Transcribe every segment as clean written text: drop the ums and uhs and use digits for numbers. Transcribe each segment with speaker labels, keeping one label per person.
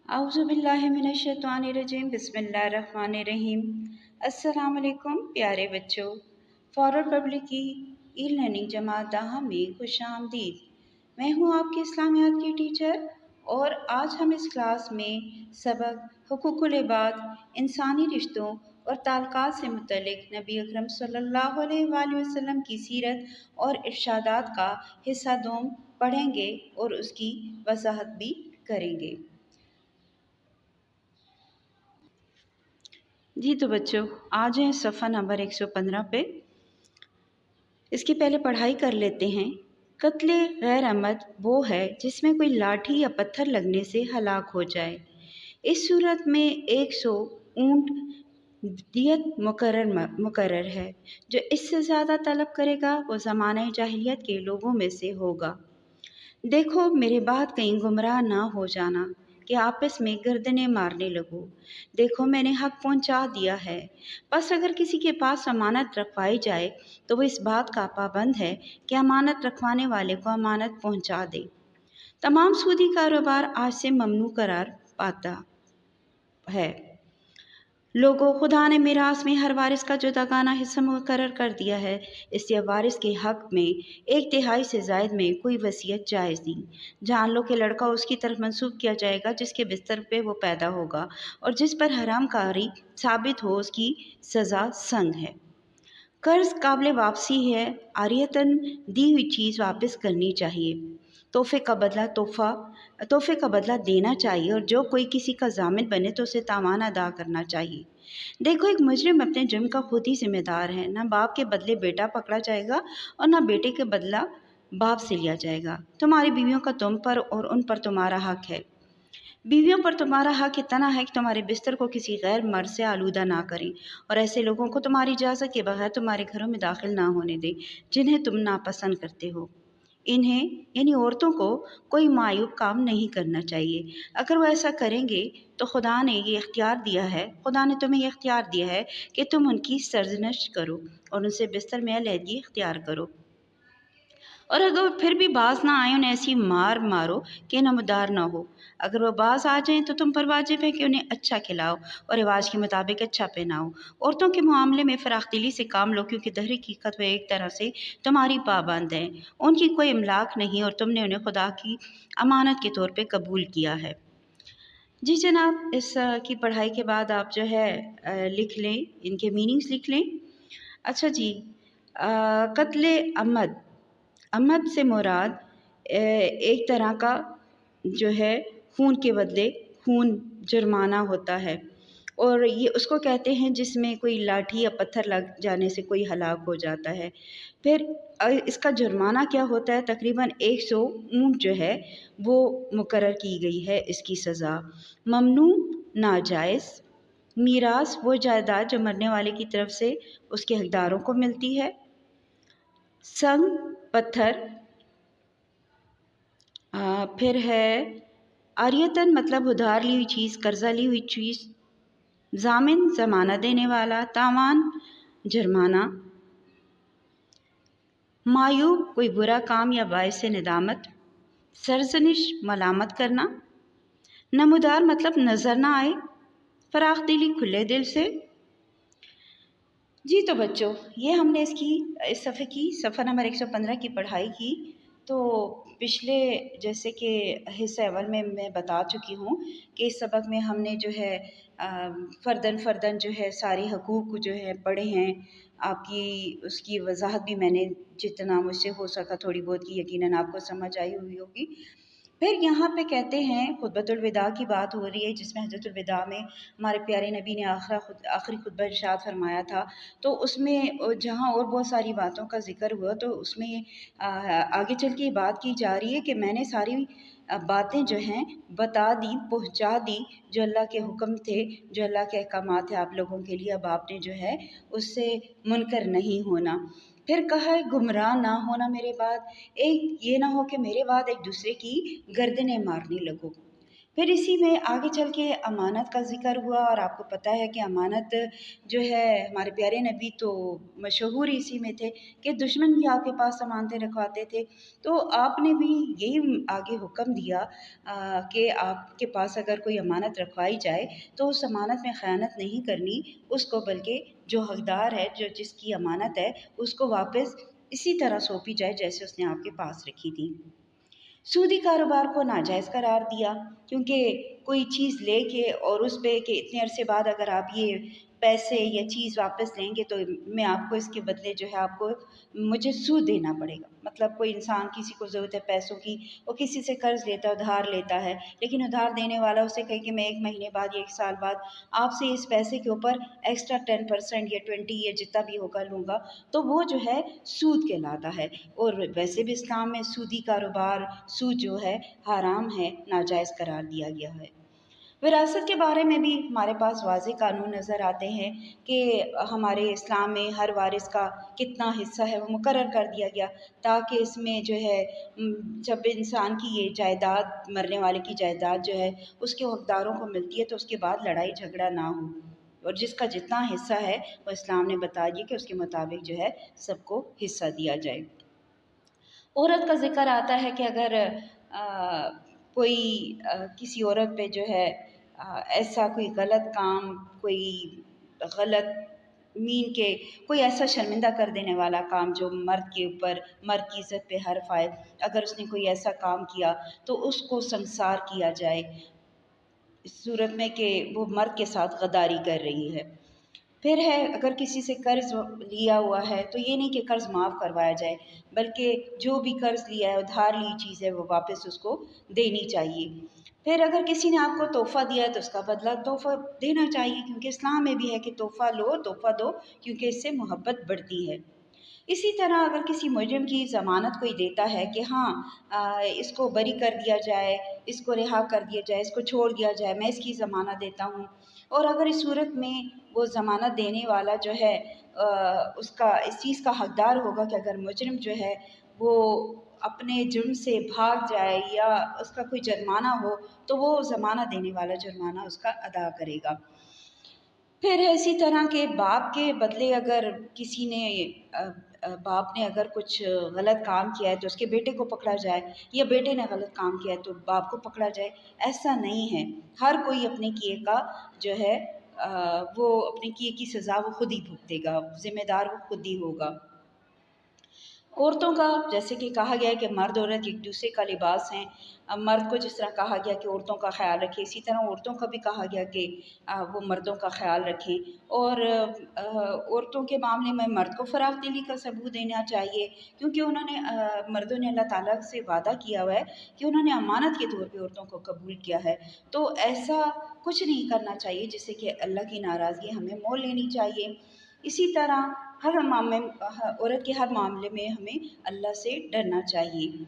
Speaker 1: औज़ुबिल्लाहिमिनश्शैतानिर्रजीम बिस्मिल्लाहिर्रहमानिर्रहीम। अस्सलाम वालेकुम प्यारे बच्चों। फॉरवर्ड पब्लिक की ई लर्निंग जमात दाहा में खुश आमदीद। मैं हूँ आपकी इस्लामियात की टीचर और आज हम इस क्लास में सबक हुकूकुल इबाद, इंसानी रिश्तों और ताल्लुकात से मुतल्लिक नबी अकरम सल्लल्लाहु अलैहि वसल्लम की सीरत और इरशादात का हिस्सा दोम पढ़ेंगे और उसकी वजाहत भी करेंगे। जी तो बच्चों, आज हैं सफ़ा नंबर 115 पे। इसके पहले पढ़ाई कर लेते हैं। कत्ले गैर अमद वो है जिसमें कोई लाठी या पत्थर लगने से हलाक हो जाए। इस सूरत में 100 ऊँट दियत मुकर्रर है। जो इससे ज़्यादा तलब करेगा वो ज़माने जाहिलियत के लोगों में से होगा। देखो मेरी बात कहीं गुमराह ना हो जाना कि आपस में गर्दनें मारने लगो। देखो मैंने हक पहुंचा दिया है, बस अगर किसी के पास अमानत रखवाई जाए तो वो इस बात का पाबंद है कि अमानत रखवाने वाले को अमानत पहुंचा दे। तमाम सूदी कारोबार आज से ममनू करार पाता है। लोगों, खुदा ने मीरास में हर वारिस का जुदागाना हिस्सा मुकर्रर कर दिया है, इसलिए वारिस के हक में 1/3 से ज़ायद में कोई वसीयत जायज़ नहीं। जान लो कि लड़का उसकी तरफ मंसूब किया जाएगा जिसके बिस्तर पे वो पैदा होगा, और जिस पर हरामकारी साबित हो उसकी सज़ा संग है। कर्ज काबिल वापसी है, आरियतन दी हुई चीज़ वापस करनी चाहिए। तोहफे का बदला देना चाहिए, और जो कोई किसी का जामिन बने तो उसे तावान अदा करना चाहिए। देखो, एक मुजरिम अपने जुर्म का खुद ही जिम्मेदार है। ना बाप के बदले बेटा पकड़ा जाएगा और ना बेटे के बदला बाप से लिया जाएगा। तुम्हारी बीवियों का तुम पर और उन पर तुम्हारा हक है। बीवियों पर तुम्हारा हक इतना है कि तुम्हारे बिस्तर को किसी गैर मर्द से आलूदा ना करें, और ऐसे लोगों को तुम्हारी इजाज़त के बगैर तुम्हारे घरों में दाखिल ना होने दें जिन्हें तुम नापसंद करते हो। इन्हें यानी औरतों को कोई मायूब काम नहीं करना चाहिए। अगर वो ऐसा करेंगे तो खुदा ने तुम्हें ये इख्तियार दिया है कि तुम उनकी सरजनश करो और उनसे बिस्तर में अलहदगी इख्तियार करो। और अगर फिर भी बाज ना आए, उन्हें ऐसी मार मारो कि नमदार ना हो। अगर वो बाज आ जाएं तो तुम पर वाजिब है कि उन्हें अच्छा खिलाओ और रिवाज के मुताबिक अच्छा पहनाओ। औरतों के मामले में फराख्तिली से काम लो, क्योंकि दहर हकीकत वे एक तरह से तुम्हारी पाबंद हैं। उनकी कोई इमलाक नहीं और तुमने उन्हें खुदा की अमानत के तौर पर कबूल किया है। जी जनाब, इस की पढ़ाई के बाद आप जो है लिख लें, इनके मीनिंग्स लिख लें। अच्छा जी, कत्ले अमद से मुराद एक तरह का जो है खून के बदले खून जुर्माना होता है, और ये उसको कहते हैं जिसमें कोई लाठी या पत्थर लग जाने से कोई हलाक हो जाता है। फिर इसका जुर्माना क्या होता है? तकरीबन 100 ऊँट जो है वो मुकर्रर की गई है इसकी सज़ा। ममनू नाजायज़। मीरास वो जायदाद जो मरने वाले की तरफ से उसके हकदारों को मिलती है। संग पत्थर। फिर है आरियतन मतलब उधार ली हुई चीज़, कर्जा ली हुई चीज़। जामिन ज़माना देने वाला। तावान जुर्माना। मायूब कोई बुरा काम या बायस निदामत। सरजनिश मलामत करना। नमूदार मतलब नज़र ना आए, फराख दिली खुले दिल से। जी तो बच्चों, ये हमने इस सफ़ा नंबर 115 की पढ़ाई की। तो पिछले जैसे कि हिस्से अव्वल में मैं बता चुकी हूँ कि इस सबक में हमने जो है फ़र्दन जो है सारे हकूक़ जो है पढ़े हैं। आपकी उसकी वजाहत भी मैंने जितना मुझसे हो सका थोड़ी बहुत की, यकीनन आपको समझ आई हुई होगी। फिर यहाँ पे कहते हैं खुतबतुल विदा की बात हो रही है, जिसमें हजरतुल विदा में हमारे प्यारे नबी ने आखिरी खुतबा इरशाद फरमाया था। तो उसमें जहाँ और बहुत सारी बातों का ज़िक्र हुआ, तो उसमें आगे चल के बात की जा रही है कि मैंने सारी बातें जो हैं बता दी, पहुँचा दी, जो अल्लाह के हुक्म थे, जो अल्लाह के अहकामात थे आप लोगों के लिए। अब आपने जो है उससे मुनकर नहीं होना। फिर कहा है गुमराह ना होना मेरे बाद, एक ये ना हो कि मेरे बाद एक दूसरे की गर्दनें मारने लगो। फिर इसी में आगे चल के अमानत का ज़िक्र हुआ, और आपको पता है कि अमानत जो है हमारे प्यारे नबी तो मशहूर इसी में थे कि दुश्मन भी आपके पास अमानतें रखवाते थे। तो आपने भी यही आगे हुक्म दिया कि आपके पास अगर कोई अमानत रखवाई जाए तो उस अमानत में ख़यानत नहीं करनी उसको, बल्कि जो हकदार है, जो जिसकी अमानत है, उसको वापस इसी तरह सौंपी जाए जैसे उसने आपके पास रखी थी। सूदी कारोबार को नाजायज़ करार दिया, क्योंकि कोई चीज़ लेके और उस पे कि इतने अरसे बाद अगर आप ये पैसे या चीज़ वापस लेंगे तो मैं आपको इसके बदले जो है आपको मुझे सूद देना पड़ेगा। मतलब कोई इंसान, किसी को ज़रूरत है पैसों की, वो किसी से कर्ज़ लेता है, उधार लेता है, लेकिन उधार देने वाला उसे कहे कि मैं 1 महीने बाद या 1 साल बाद आपसे इस पैसे के ऊपर एक्स्ट्रा 10% या 20 या जितना भी होगा लूँगा, तो वो जो है सूद कहलाता है। और वैसे भी इस्लाम में सूदी कारोबार, सूद जो है हराम है, नाजायज़ करार दिया गया है। विरासत के बारे में भी हमारे पास वाज़ेह कानून नज़र आते हैं कि हमारे इस्लाम में हर वारिस का कितना हिस्सा है वो मुकर्रर कर दिया गया, ताकि इसमें जो है जब इंसान की ये जायदाद, मरने वाले की जायदाद जो है उसके हकदारों को मिलती है तो उसके बाद लड़ाई झगड़ा ना हो, और जिसका जितना हिस्सा है वो इस्लाम ने बता दिया कि उसके मुताबिक जो है सबको हिस्सा दिया जाए। औरत का ज़िक्र आता है कि अगर कोई किसी औरत पे जो है ऐसा कोई गलत काम, कोई गलत मीन के कोई ऐसा शर्मिंदा कर देने वाला काम जो मर्द के ऊपर, मर्द की इज़्ज़त पे हर्फ़ आए, अगर उसने कोई ऐसा काम किया तो उसको संसार किया जाए, इस सूरत में कि वो मर्द के साथ गद्दारी कर रही है। फिर है, अगर किसी से कर्ज़ लिया हुआ है तो ये नहीं कि कर्ज़ माफ़ करवाया जाए, बल्कि जो भी कर्ज़ लिया है, उधार ली चीज़ है, वो वापस उसको देनी चाहिए। फिर अगर किसी ने आपको तोहफ़ा दिया है तो उसका बदला तोहफ़ा देना चाहिए, क्योंकि इस्लाम में भी है कि तोहफ़ा लो, तोहफ़ा दो, क्योंकि इससे मोहब्बत बढ़ती है। इसी तरह अगर किसी मुजरिम की ज़मानत कोई देता है कि हाँ इसको बरी कर दिया जाए, इसको रिहा कर दिया जाए, इसको छोड़ दिया जाए, मैं इसकी ज़मानत देता हूँ, और अगर इस सूरत में वो ज़मानत देने वाला जो है उसका इस चीज़ का हकदार होगा कि अगर मुजरिम जो है वो अपने जुर्म से भाग जाए या उसका कोई जुर्माना हो, तो वो ज़मानत देने वाला जुर्माना उसका अदा करेगा। फिर इसी तरह के बाप के बदले अगर किसी ने बाप ने अगर कुछ गलत काम किया है तो उसके बेटे को पकड़ा जाए, या बेटे ने गलत काम किया है तो बाप को पकड़ा जाए, ऐसा नहीं है। हर कोई अपने किए का जो है वो अपने किए की सज़ा वो खुद ही भुगतेगा, ज़िम्मेदार वो खुद ही होगा। औरतों का जैसे कि कहा गया है कि मर्द औरत एक दूसरे का लिबास हैं। मर्द को जिस तरह कहा गया कि औरतों का ख़्याल रखें, इसी तरह औरतों का भी कहा गया कि वो मर्दों का ख़्याल रखें, और औरतों के मामले में मर्द को फ़राग़ दिली का सबूत देना चाहिए, क्योंकि उन्होंने मर्दों ने अल्लाह ताला से वादा किया हुआ है कि उन्होंने अमानत के तौर पे औरतों को कबूल किया है। तो ऐसा कुछ नहीं करना चाहिए जिससे कि अल्लाह की नाराज़गी हमें मोल लेनी चाहिए। इसी तरह हर मामले औरत के हर मामले में हमें अल्लाह से डरना चाहिए।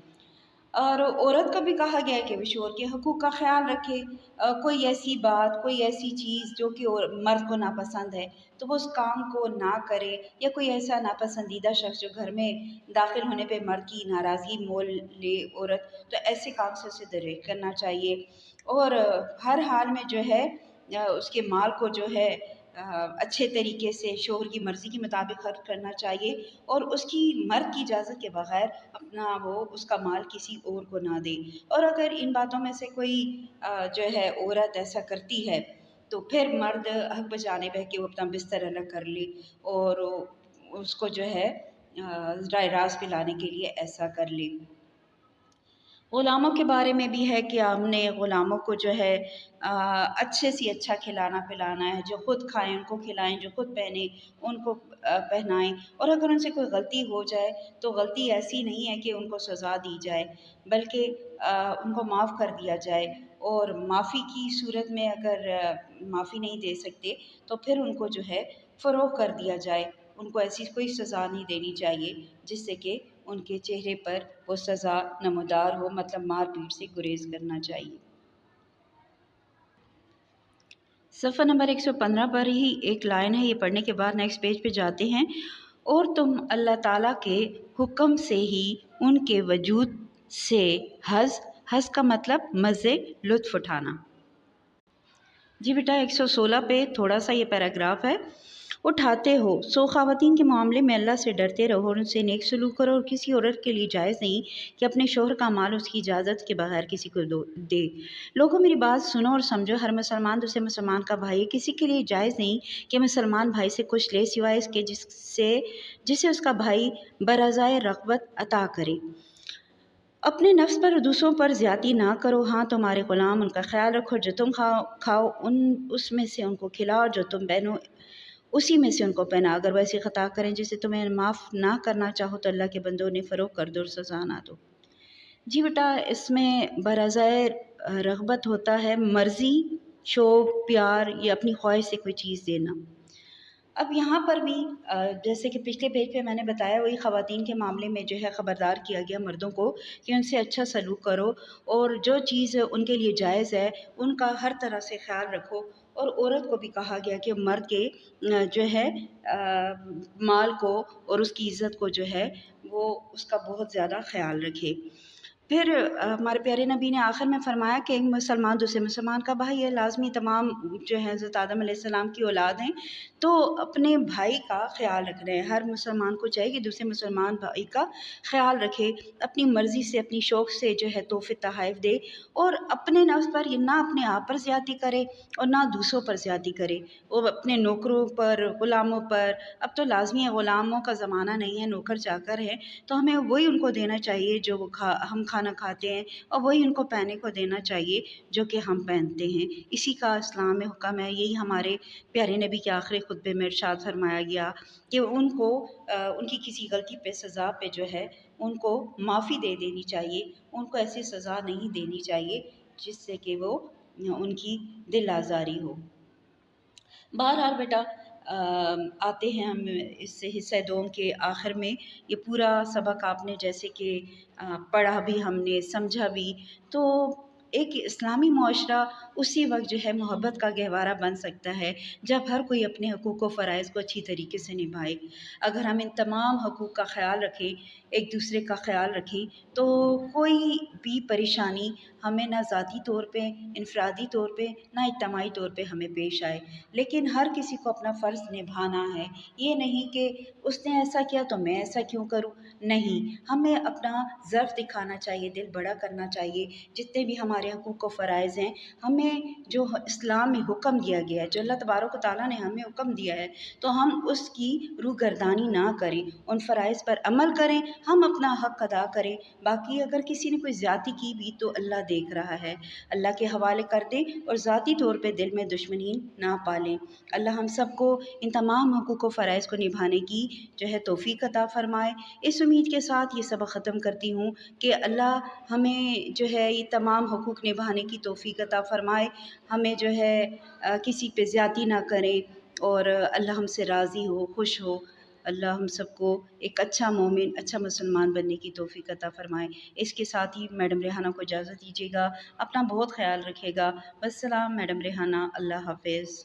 Speaker 1: और औरत को भी कहा गया है कि वो शौहर के हकूक़ का ख़्याल रखे। कोई ऐसी बात, कोई ऐसी चीज़ जो कि मर्द को नापसंद है, तो वो उस काम को ना करे, या कोई ऐसा नापसंदीदा शख़्स जो घर में दाख़िल होने पे मर्द की नाराज़गी मोल ले औरत, तो ऐसे काम से उसे गुरेज़ करना चाहिए। और हर हाल में जो है उसके माल को जो है अच्छे तरीके से शौहर की मर्ज़ी के मुताबिक खर्च करना चाहिए, और उसकी मर्द की इजाज़त के बग़ैर अपना वो उसका माल किसी और को ना दे। और अगर इन बातों में से कोई जो है औरत ऐसा करती है, तो फिर मर्द हक़ बजाने पे है कि वो अपना बिस्तर अलग कर ले, और उसको जो है राह रास्त पे लाने के लिए ऐसा कर ले। ग़ुलामों के बारे में भी है कि हमने ग़ुलामों को जो है अच्छे से अच्छा खिलाना-पिलाना है, जो खुद खाएँ उनको खिलाएँ, जो खुद पहने उनको पहनाएँ, और अगर उनसे कोई गलती हो जाए तो गलती ऐसी नहीं है कि उनको सज़ा दी जाए, बल्कि उनको माफ़ कर दिया जाए, और माफ़ी की सूरत में अगर माफ़ी नहीं दे सकते तो फिर उनको जो है फ़रोग़ कर दिया जाए। उनको ऐसी कोई सज़ा नहीं देनी चाहिए जिससे कि उनके चेहरे पर वो सज़ा नमूदार हो, मतलब मार-पीट से गुरेज़ करना चाहिए। सफ़ा नंबर 115 पर ही एक लाइन है, ये पढ़ने के बाद नेक्स्ट पेज पे जाते हैं। और तुम अल्लाह ताला के हुक्म से ही उनके वजूद से हज़ हँस का मतलब मज़े, लुत्फ़ उठाना। जी बेटा 116 पे थोड़ा सा ये पैराग्राफ है। उठाते हो सो ख़वातीन के मामले में अल्लाह से डरते रहो और उनसे नेक सलूक करो और किसी औरत के लिए जायज़ नहीं कि अपने शोहर का माल उसकी इजाज़त के बगैर किसी को दे। लोगों मेरी बात सुनो और समझो, हर मुसलमान दूसरे मुसलमान का भाई है। किसी के लिए जायज़ नहीं कि मुसलमान भाई से कुछ ले सिवाय इसके जिसे उसका भाई बरज़ाए रग़बत अता करे। अपने नफ्स पर और दूसरों पर ज़्यादती ना करो। हाँ, तुम्हारे ग़ुलाम उनका ख्याल रखो, जो तुम खाओ उसमें से उनको खिलाओ, जो तुम पहनो उसी में से उनको पहना। अगर वैसी ख़ता करें जिसे तुम्हें माफ़ ना करना चाहो तो अल्लाह के बंदों ने फ़रोग़ कर दो और सज़ा ना दो। जी बेटा, इसमें बरज़ाए रग़बत होता है मर्ज़ी, शौक़, प्यार या अपनी ख्वाहिश से कोई चीज़ देना। अब यहाँ पर भी जैसे कि पिछले पेज पे मैंने बताया, वही ख़वातीन के मामले में जो है ख़बरदार किया गया मर्दों को कि उनसे अच्छा सलूक करो और जो चीज़ उनके लिए जायज़ है उनका हर तरह से ख़्याल रखो। और औरत को भी कहा गया कि मर्द के जो है माल को और उसकी इज़्ज़त को जो है वो उसका बहुत ज़्यादा ख़्याल रखे। फिर हमारे प्यारे नबी ने आखिर में फ़रमाया कि एक मुसलमान दूसरे मुसलमान का भाई है। लाज़मी तमाम जो है हज़रत आदम अलैहिस्सलाम की औलाद हैं, तो अपने भाई का ख़्याल रखना है। हर मुसलमान को चाहिए कि दूसरे मुसलमान भाई का ख़्याल रखे, अपनी मर्ज़ी से, अपनी शौक़ से जो है तोहफ़े तोहफ़ दे और अपने नफ्स पर ना अपने आप पर ज़्यादती करे और ना दूसरों पर ज़्यादती करे। वो अपने नौकरों पर, ग़ुलामों पर, अब तो लाज़मी है ग़ुलामों का ज़माना नहीं है, नौकर चाकर हैं, तो हमें वही उनको देना चाहिए जो वो हम खाना खाते हैं और वही उनको पहनने को देना चाहिए जो कि हम पहनते हैं। इसी का इस्लाम में हुक्म है। यही हमारे प्यारे नबी के आखिरी खुतबे में इरशाद फरमाया गया कि उनको उनकी किसी गलती पे सज़ा पे जो है उनको माफ़ी दे देनी चाहिए, उनको ऐसी सज़ा नहीं देनी चाहिए जिससे कि वो उनकी दिल आज़ारी हो। बहरहाल बेटा आते हैं हम इस हिस्से दोम के आखिर में। ये पूरा सबक आपने जैसे कि पढ़ा भी हमने, समझा भी, तो एक इस्लामी मुआशरा उसी वक़्त जो है मोहब्बत का गहवारा बन सकता है जब हर कोई अपने हकूक़ व फ़राइज़ को अच्छी तरीके से निभाए। अगर हम इन तमाम हकूक़ का ख़याल रखें, एक दूसरे का ख़याल रखें, तो कोई भी परेशानी हमें ना ज़ाती तौर पे, इनफ़रादी तौर पे, ना इज्तिमाई तौर पे हमें पेश आए। लेकिन हर किसी को अपना फ़र्ज़ निभाना है। ये नहीं कि उसने ऐसा किया तो मैं ऐसा क्यों करूँ? नहीं, हमें अपना ज़र्फ़ दिखाना चाहिए, दिल बड़ा करना चाहिए। जितने भी हमारे हकूक़ व फ़राइज़ हैं, हमें जो इस्लाम में हुक्म दिया गया है, जो अल्लाह तबारक व तआला ने हमें हुक्म दिया है, तो हम उसकी रूगर्दानी ना करें, उन फ़राइज़ पर अमल करें, हम अपना हक़ अदा करें। बाकी अगर किसी ने कोई ज़्यादती की भी तो अल्लाह देख रहा है, अल्लाह के हवाले कर दें और ज़ाती तौर पे दिल में दुश्मनी ना पालें। अल्लाह हम सबको इन तमाम हकूक़ व फ़राइज़ को निभाने की जो है तौफ़ीक़ अता फ़रमाए। इस उम्मीद के साथ ये सबक ख़त्म करती हूँ कि अल्लाह हमें जो है ये तमाम हकूक़ निभाने की तौफ़ीक़ अता फ़रमाए, हमें जो है किसी पे ज़्यादती ना करें और अल्लाह हमसे राज़ी हो, खुश हो। अल्लाह हम सबको एक अच्छा मोमिन, अच्छा मुसलमान बनने की तौफ़ीक़ अता फ़रमाए। इसके साथ ही मैडम रेहाना को इजाज़त दीजिएगा। अपना बहुत ख़याल रखिएगा। वस्सलाम मैडम रेहाना, अल्लाह हाफ़िज़।